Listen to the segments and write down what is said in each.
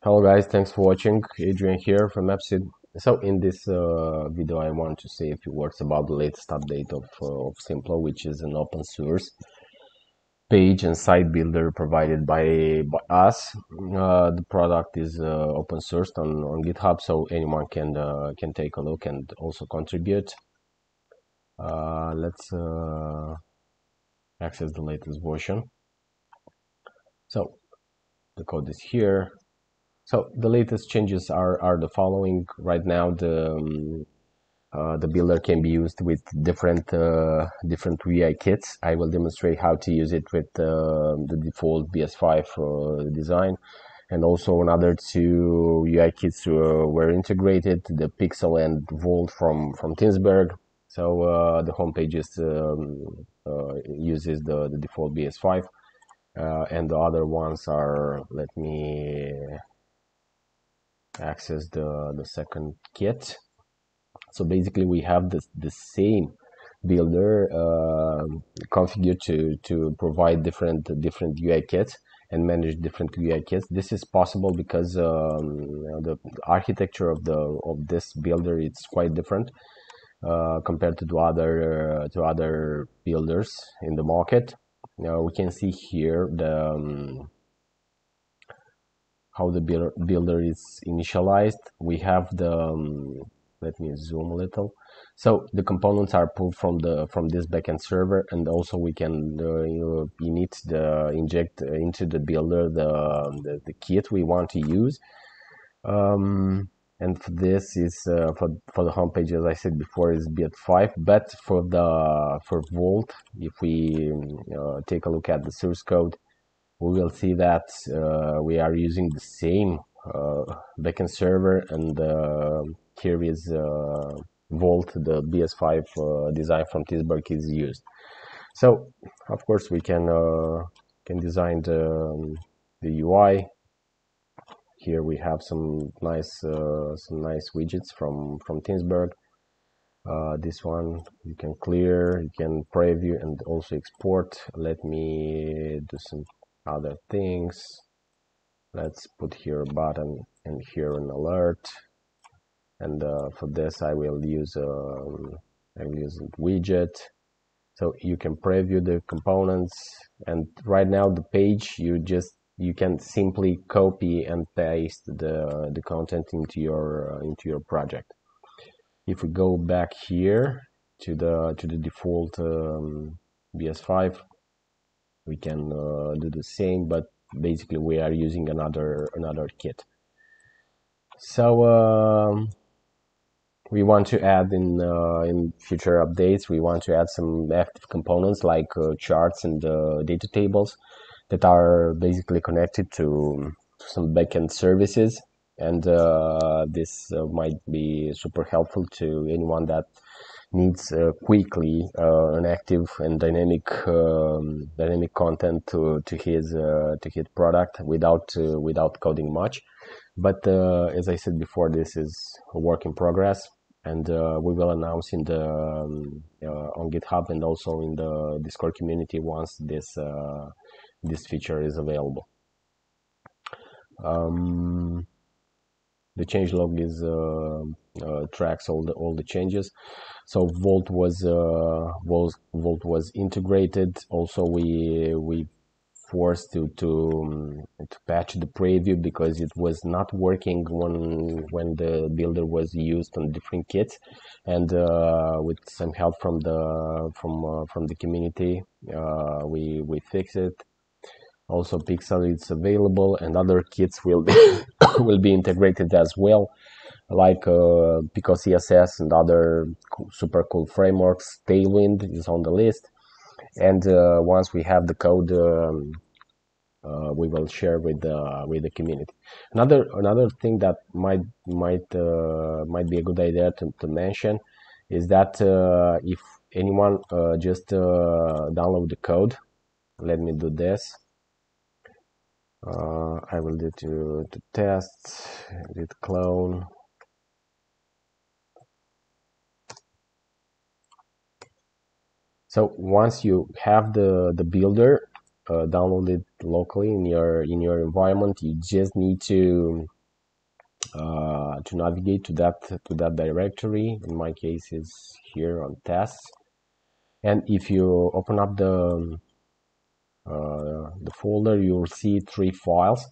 Hello guys, thanks for watching. Adrian here from Appsid. So in this video I want to say a few words about the latest update of Simpllo, which is an open source page and site builder provided by us. The product is open sourced on GitHub, so anyone can take a look and also contribute. Let's access the latest version. So the code is here. So the latest changes are the following. Right now, the builder can be used with different UI kits. I will demonstrate how to use it with the default BS5 design, and also another two UI kits were integrated: the Pixel and Volt from Tinsberg. So the homepage uses the default BS5, and the other ones are. Let me access the second kit. So basically we have the same builder configured to provide different UI kits and manage different UI kits. This is possible because the architecture of this builder is quite different compared to other builders in the market. Now we can see here how the builder is initialized. We have let me zoom a little. So the components are pulled from this backend server, and also we can inject into the builder the kit we want to use. And for this is for the homepage, as I said before, is BS5. But for Volt, if we take a look at the source code, we will see that we are using the same backend server, and here is Volt, the BS5 design from Tinsberg is used. So of course we can design the UI. Here we have some nice widgets from Tinsberg. This one you can clear, you can preview, and also export. Let me do some other things. Let's put here a button and here an alert, and for this I will use a widget, so you can preview the components. And right now the page, you can simply copy and paste the content into your project. If we go back here to the default BS5, we can do the same, but basically we are using another kit. So we want to add in future updates, we want to add some active components like charts and data tables that are basically connected to some backend services, and this might be super helpful to anyone that needs quickly an active and dynamic content to his product without coding much. But as I said before, this is a work in progress, and we will announce in the on GitHub and also in the Discord community once this feature is available. The changelog is tracks all the changes. So Volt was integrated. Also, we forced to patch the preview because it was not working when the builder was used on different kits, and with some help from the community, we fixed it. Also, Pixel is available, and other kits will be will be integrated as well, like Pico CSS and other super cool frameworks. Tailwind is on the list, and once we have the code, we will share with the community. Another thing that might be a good idea to mention is that if anyone just download the code. Let me do this. I will do to test, git clone. So once you have the builder downloaded locally in your environment, you just need to to navigate to that directory. In my case, is here on tests. And if you open up the folder, you'll see 3 files: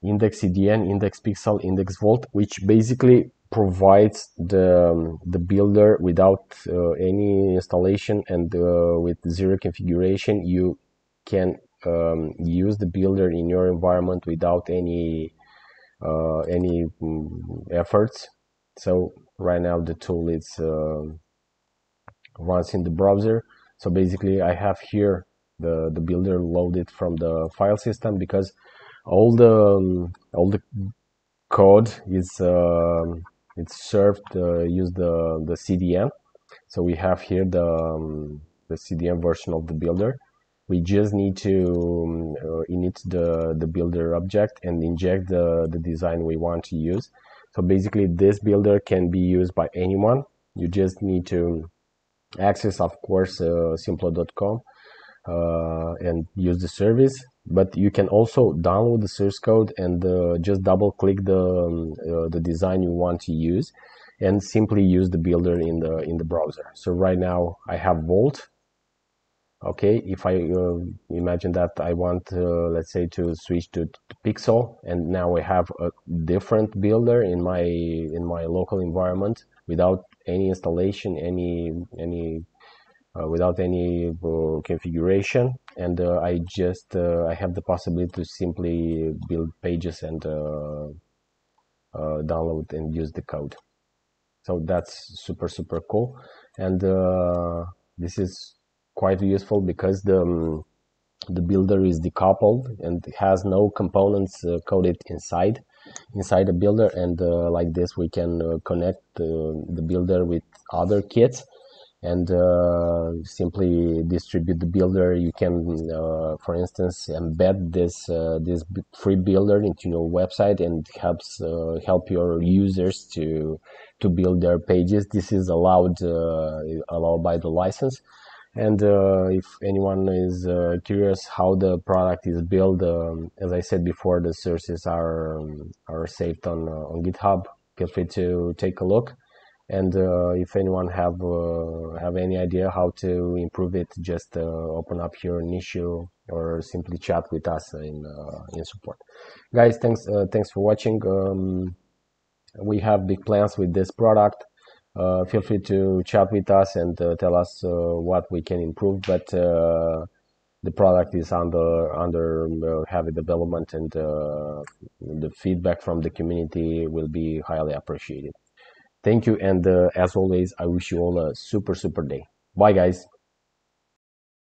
index CDN, index pixel, index volt, which basically provides the builder without any installation and with zero configuration. You can use the builder in your environment without any efforts. So right now the tool is runs in the browser. So basically I have here the builder loaded from the file system, because all the code is it's served use the CDN. So we have here the CDN version of the builder. We just need to init the builder object and inject the design we want to use. So basically this builder can be used by anyone. You just need to access, of course, Simpllo.com and use the service, but you can also download the source code and just double click the design you want to use and simply use the builder in the browser. So right now I have Volt. Okay, if I imagine that I want let's say to switch to Pixel, and now I have a different builder in my local environment without any installation, without any configuration, and I have the possibility to simply build pages and download and use the code. So that's super cool, and this is quite useful because the builder is decoupled and has no components coded inside the builder, and like this we can connect the builder with other kits and simply distribute the builder. You can for instance embed this free builder into your website and help your users to build their pages. This is allowed by the license. And if anyone is curious how the product is built, as I said before, the sources are saved on GitHub. Feel free to take a look. And if anyone have any idea how to improve it, just open up here an issue or simply chat with us in support. Guys, thanks for watching. We have big plans with this product. Feel free to chat with us and tell us what we can improve, but the product is under heavy development, and the feedback from the community will be highly appreciated. Thank you, and as always, I wish you all a super day. Bye guys.